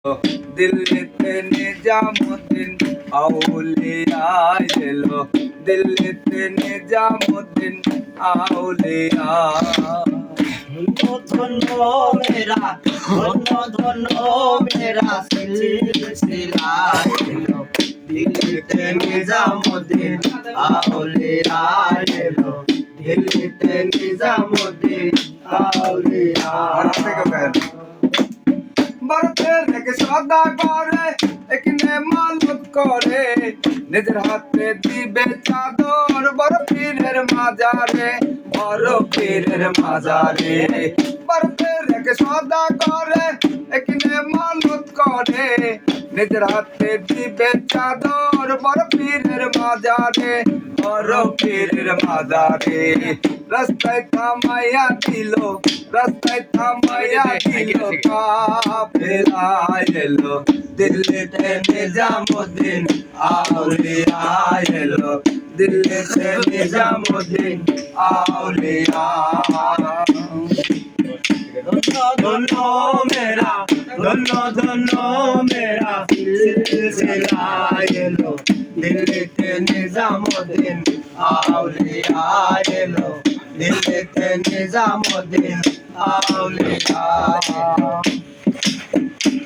দিল্লিতে নিজামুদ্দিন আউলিয়া এলো, দিল্লিতে নিজামুদ্দিন আউলিয়া। ধন্য মেরা ধন্য ধন্য মেরা সিলসিলা এলো, দিল্লিতে নিজামুদ্দিন আউলিয়া এলো, দিল্লিতে নিজামুদ্দিন আউলিয়া। ভারতের এক সদা করে এখানে মানত করে, নিজের হাতে দিবে চাদর বড় পীরের মাজারে, বড় পীরের মাজারে। ভারতের এক সদা করে এখানে মানত করে, নিজের হাতে দিবে চাদর বড় পীরের মাজারে, বড় পীরের মাজারে। রাস্তায় থামাইয়া দিল, রাস্তায় থামাইয়া দিল কাফেলা এলো, দিল্লিতে নিজামুদ্দিন আউলিয়া এলো, দিল্লিতে নিজামুদ্দিন আউলিয়া। ধন্য মেরা ধন্য ধন্য মেরা সিলসিলা এলো, দিল্লিতে নিজামুদ্দিন আউলিয়া এলো, দিল্লিতে নিজামুদ্দিন আউলিয়া।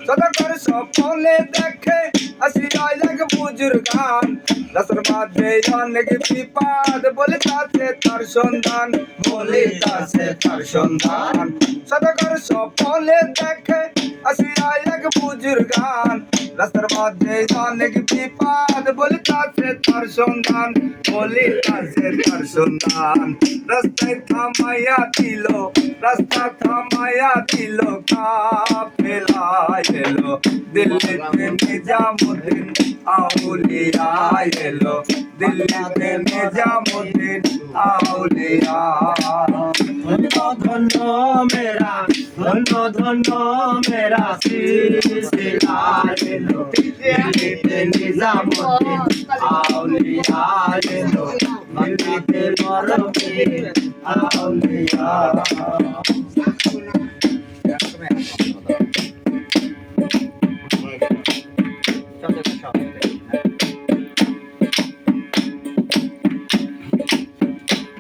সদাকর সফলে দেখে আসিয়া এক বুজুর্গান, রাস্তার মাঝে অনেক বিপদ বলে তাছে তার সন্ধান, বলে তাছে তার সন্ধান। সদাকর সফলে দেখে আসিয়া এক বুজুর্গান, রাস্তার মাঝে অনেক বিপদ বলে তাছে তার সন্ধান, বলে তাছে তার সন্ধান। রাস্তায় থামাইয়া দিল, রাস্তা থামাইয়া দিল কাফেলা এলো, দিল্লিতে নিজামুদ্দিন আউলিয়া এলো, দিল্লিতে নিজামুদ্দিন আউলিয়া। ধন্য ধন্য মেরা ধন্য ধন্য মেরা সিলসিলা এলো, দিল্লিতে নিজামুদ্দিন আউলিয়া এলো, দিল্লিতে বড় পীর আউলিয়া।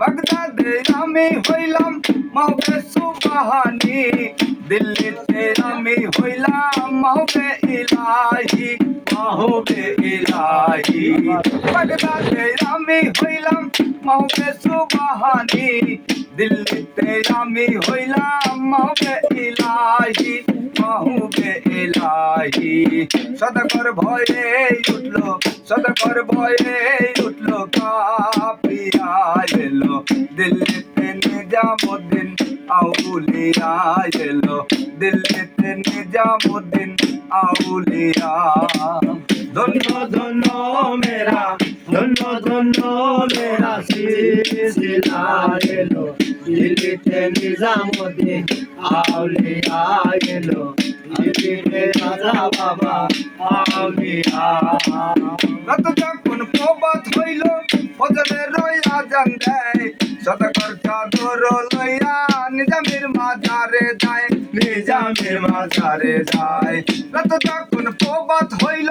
বাগদাদে আমি হইলাম মাহবে সুবহানি, দিল্লিতে আমি হইলাম মাহবে ইলাহি, মাহবে ইলাহি। বাগদাদে আমি হইলাম মাহবে সুবহানি, দিল্লিতে আমি হইলাম মাহবে ইলাহি, মাহবে ইলাহি। সদাকর ভয়ে উঠলো, সদাকর ভয়ে উঠলো কাফিয়া এলো, দিল্লিতে নিজামুদ্দিন আউলিয়া এলো, দিল্লিতে নিজামুদ্দিন আউলিয়া। ধন্য ধন্য মেরা ধন্য ধন্য মেরা সিলসিলা এলো, দিল্লিতে নিজামুদ্দিন আউলিয়া এলো, দিল্লিতে রাজা বাবা আউলিয়া। রাত যখন প্রভাত হইল ফজরের আজান দেয়, সদাকর চাদর লইয়া নিজামের মাজারে যায়, নিজামের মাজারে যায়। রাত যখন প্রভাত হইল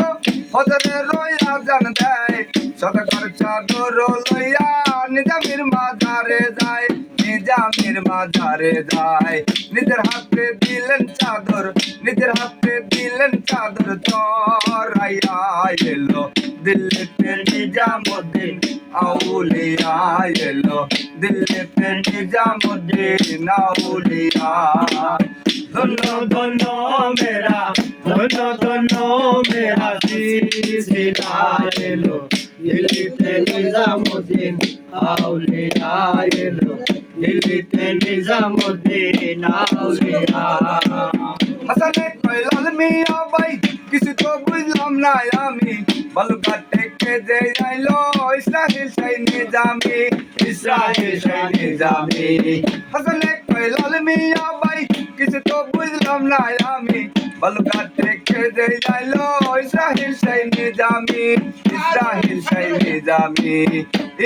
ফজরের আজান দেয়, সদাকর চাদর লইয়া নিজামের মাজারে যায়, নিজামের মাজারে যায়। নিজের হাতে দিলেন চাদর, নিজের হাতে দিলেন চাদর চড়াইয়া এলো, দিল্লিতে নিজামুদ্দিন আউলিয়া এলো, দিল্লিতে নিজামুদ্দিন আউলিয়া। ধন্য ধন্য মেরা ধন্য ধন্য মেরা সিলসিলা এলো, দিল্লিতে নিজামুদ্দিন আউলিয়া এলো, দিল্লিতে নিজামুদ্দিন আউলিয়া। হাসানে কইলাল মিয়া ভাই কিছু তো বুঝলাম না আমি, বালুকা টেকে যে আইলো ইসরাহিল সেই নিজামি, ইসরাহিল সেই নিজামি। হাসানে কইলাল মিয়া ভাই কিছু তো বুঝলাম না আমি বালুঘাট থেকে যে যাইলো ইসরাহিল সেই নিজামি ইসরাহিল সেই নিজামি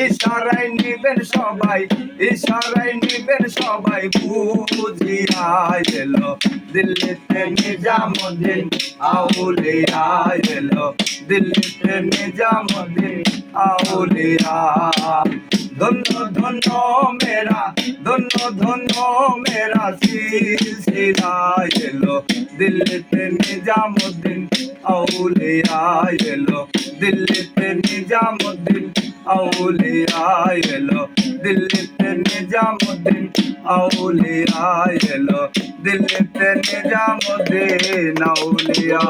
ইশারায় নিবেন সবাই ইশারায় নিবেন সবাই বুঝিয়া এলো দিল্লিতে নিজামুদ্দিন আউলিয়া এলো দিল্লিতে নিজামুদ্দিন আউলিয়া ধন্য ধন্য মেরা ধন্য ধন্য মেরা সিলসিলা এলো দিল্লিতে নিজামুদ্দিন আউলিয়া এলো দিল্লিতে নিজামুদ্দিন আউলিয়া এলো দিল্লিতে নিজামুদ্দিন আউলিয়া এলো দিল্লিতে নিজামুদ্দিন আউলিয়া।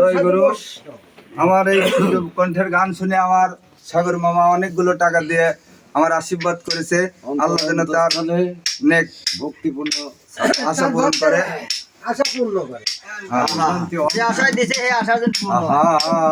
জয় গুরু। আমার এই কণ্ঠের গান শুনে আমার সাগর মামা অনেকগুলো টাকা দিয়ে আমার আশীর্বাদ করেছে। আল্লাহ যেন তার নেক ভক্তিপূর্ণ আশা পূরণ করে। আশা পূর্ণ করে। হ্যাঁ। যে আশায় দিছে সেই আশা যেন পূর্ণ হয়। হ্যাঁ।